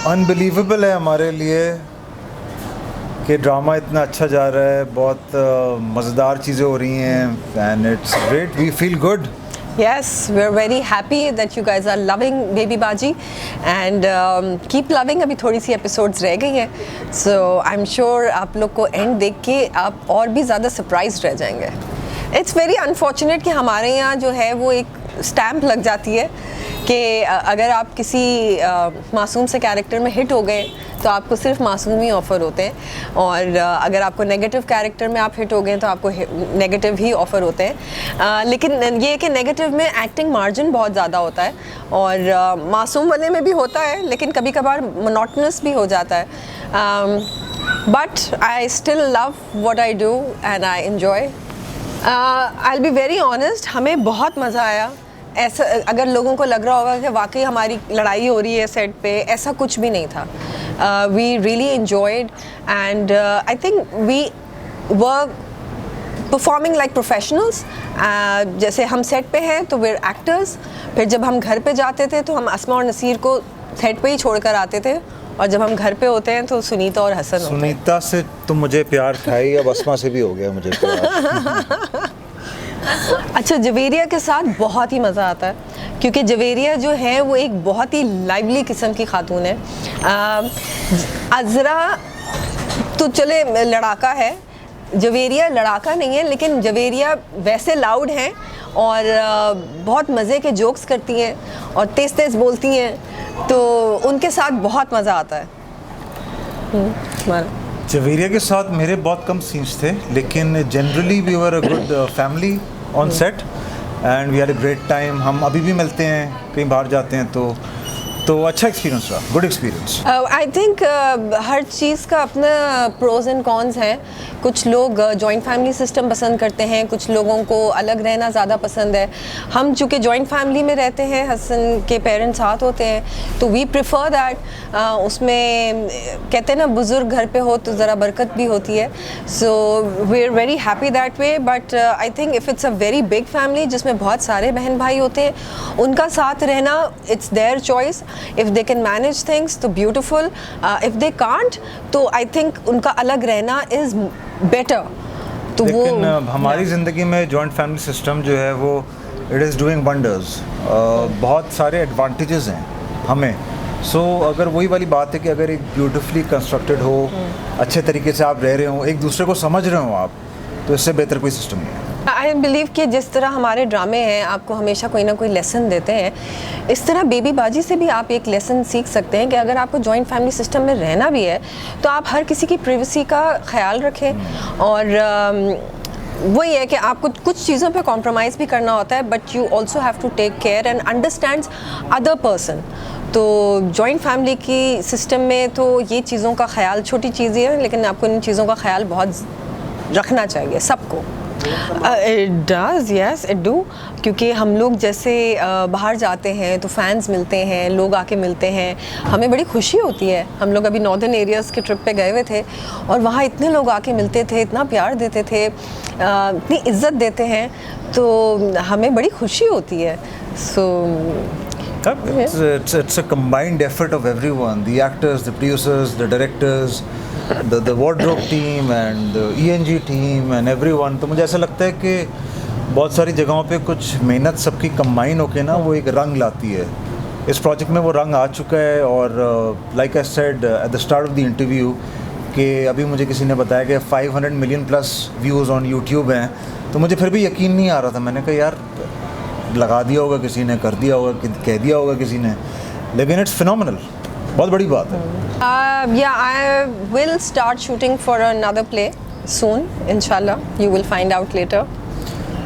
Unbelievable है हमारे लिए कि ड्रामा इतना अच्छा जा रहा है, बहुत मज़ेदार चीज़ें हो रही हैं and it's great, we feel good. Yes, we're very happy that you guys are loving Baby Baji and keep loving. अभी थोड़ी सी एपिसोड्स रह गई हैं, so I'm sure आप लोग को एंड देख के आप और भी ज़्यादा सरप्राइज रह जाएंगे. It's very unfortunate कि हमारे यहाँ जो है वो एक स्टैम्प लग जाती है कि अगर आप किसी मासूम से कैरेक्टर में हिट हो गए तो आपको सिर्फ मासूम ही ऑफ़र होते हैं, और अगर आपको नेगेटिव कैरेक्टर में आप हिट हो गए तो आपको नेगेटिव ही ऑफ़र होते हैं. लेकिन ये कि नेगेटिव में एक्टिंग मार्जिन बहुत ज़्यादा होता है और मासूम वाले में भी होता है, लेकिन कभी कभार मोनोटनस भी हो जाता है. But I still love what I do and I enjoy. I will be very honest, हमें बहुत मज़ा आया. ऐसा अगर लोगों को लग रहा होगा कि वाकई हमारी लड़ाई हो रही है सेट पे, ऐसा कुछ भी नहीं था. We really enjoyed and I think we were performing like professionals. जैसे हम सेट पे हैं तो वे एक्टर्स, फिर जब हम घर पे जाते थे तो हम असमा और नसीर को सेट पे ही छोड़ कर आते थे, और जब हम घर पे होते हैं तो सुनीता और हसन होते हैं. सुनीता से तो मुझे प्यार था ही, अब असमा से भी हो गया मुझे प्यार. अच्छा, जवेरिया के साथ बहुत ही मज़ा आता है क्योंकि जवेरिया जो है वो एक बहुत ही लाइवली किस्म की खातून है. अज़रा तो चले लड़ाका है, जवेरिया लड़ाका नहीं है, लेकिन जवेरिया वैसे लाउड हैं और बहुत मज़े के जोक्स करती हैं और तेज़ तेज़ बोलती हैं, तो उनके साथ बहुत मज़ा आता है. जवेरिया के साथ मेरे बहुत कम सीन्स थे, लेकिन generally we were a good family on set and we had a great time. हम अभी भी मिलते हैं, कहीं बाहर जाते हैं तो अच्छा एक्सपीरियंस रहा, गुड एक्सपीरियंस. आई थिंक हर चीज़ का अपना प्रोज एंड कॉन्स हैं. कुछ लोग जॉइंट फैमिली सिस्टम पसंद करते हैं, कुछ लोगों को अलग रहना ज़्यादा पसंद है. हम चूँकि जॉइंट फैमिली में रहते हैं, हसन के पेरेंट्स साथ होते हैं, तो वी प्रिफर दैट. उसमें कहते हैं ना, बुज़ुर्ग घर पे हो तो ज़रा बरकत भी होती है. So we are very happy that way. But I think if it's a very big family जिसमें बहुत सारे बहन भाई होते हैं, उनका साथ रहना it's their choice. If they can manage things तो beautiful. If they can't तो I think उनका अलग रहना is better. तो लेकिन हमारी ज़िंदगी में जॉइंट फैमिली सिस्टम जो है वो इट इज़ डूइंग वंडर्स. बहुत सारे एडवांटेजेस हैं हमें. सो अगर वही वाली बात है कि अगर एक ब्यूटिफुली कंस्ट्रक्टेड हो, अच्छे तरीके से आप रह रहे हो, एक दूसरे को समझ रहे हो आप, तो इससे बेहतर कोई सिस्टम नहीं है. आई बिलीव कि जिस तरह हमारे ड्रामे हैं आपको हमेशा कोई ना कोई लेसन देते हैं, इस तरह बेबी बाजी से भी आप एक लेसन सीख सकते हैं कि अगर आपको जॉइंट फैमिली सिस्टम में रहना भी है तो आप हर किसी की प्राइवेसी का ख्याल रखें. और वही है कि आपको कुछ चीज़ों पे कॉम्प्रोमाइज़ भी करना होता है, but you also have to take care and understand other person. तो जॉइंट फैमिली की सिस्टम में तो ये चीज़ों का ख्याल छोटी चीज़ें हैं, लेकिन आपको इन चीज़ों का ख्याल बहुत रखना चाहिए सबको. It does, yes it do. क्योंकि हम लोग जैसे बाहर जाते हैं तो फैंस मिलते हैं, लोग आके मिलते हैं, हमें बड़ी खुशी होती है. हम लोग अभी नॉर्दर्न एरियाज़ के ट्रिप पे गए हुए थे और वहाँ इतने लोग आके मिलते थे, इतना प्यार देते थे, इतनी इज्जत देते हैं, तो हमें बड़ी खुशी होती है. सो it's a combined effort of everyone, the actors, the producers, the directors, the wardrobe team and the ENG team and everyone. तो मुझे ऐसा लगता है कि बहुत सारी जगहों पे कुछ मेहनत सबकी कंबाइन होके ना वो एक रंग लाती है. इस प्रोजेक्ट में वो रंग आ चुका है. और like I said at the start of the interview कि अभी मुझे किसी ने बताया कि 500 million plus views on YouTube हैं, तो मुझे फिर भी यकीन नहीं आ रहा था. मैंने कहा यार लगा दिया होगा किसी ने, कर दिया होगा, कह दिया होगा किसी ने, लेकिन इट्स फिनोमिनल. बहुत बड़ी बात है. Yeah, I will start shooting for another play soon, inshallah. You will find out later.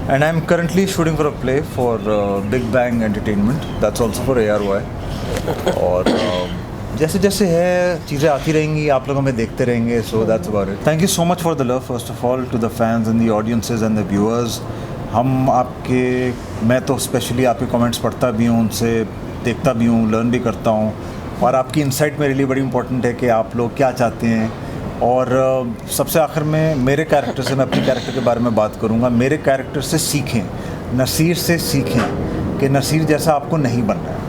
And I'm currently shooting for a play for Big Bang Entertainment. That's also for ARY. और जैसे जैसे है चीज़ें आती रहेंगी, आप लोग हमें देखते रहेंगे. So that's about it. Thank you so much for the love, first of all, to the fans and the audiences and the viewers. हम आपके, मैं तो स्पेशली आपके कमेंट्स पढ़ता भी हूँ, उनसे देखता भी हूँ, लर्न भी करता हूँ. और आपकी इंसाइट मेरे लिए बड़ी इंपॉर्टेंट है कि आप लोग क्या चाहते हैं. और सबसे आखिर में मेरे कैरेक्टर से, मैं अपने कैरेक्टर के बारे में बात करूँगा. मेरे कैरेक्टर से सीखें, नसीर से सीखें कि नसीर जैसा आपको नहीं बनना है.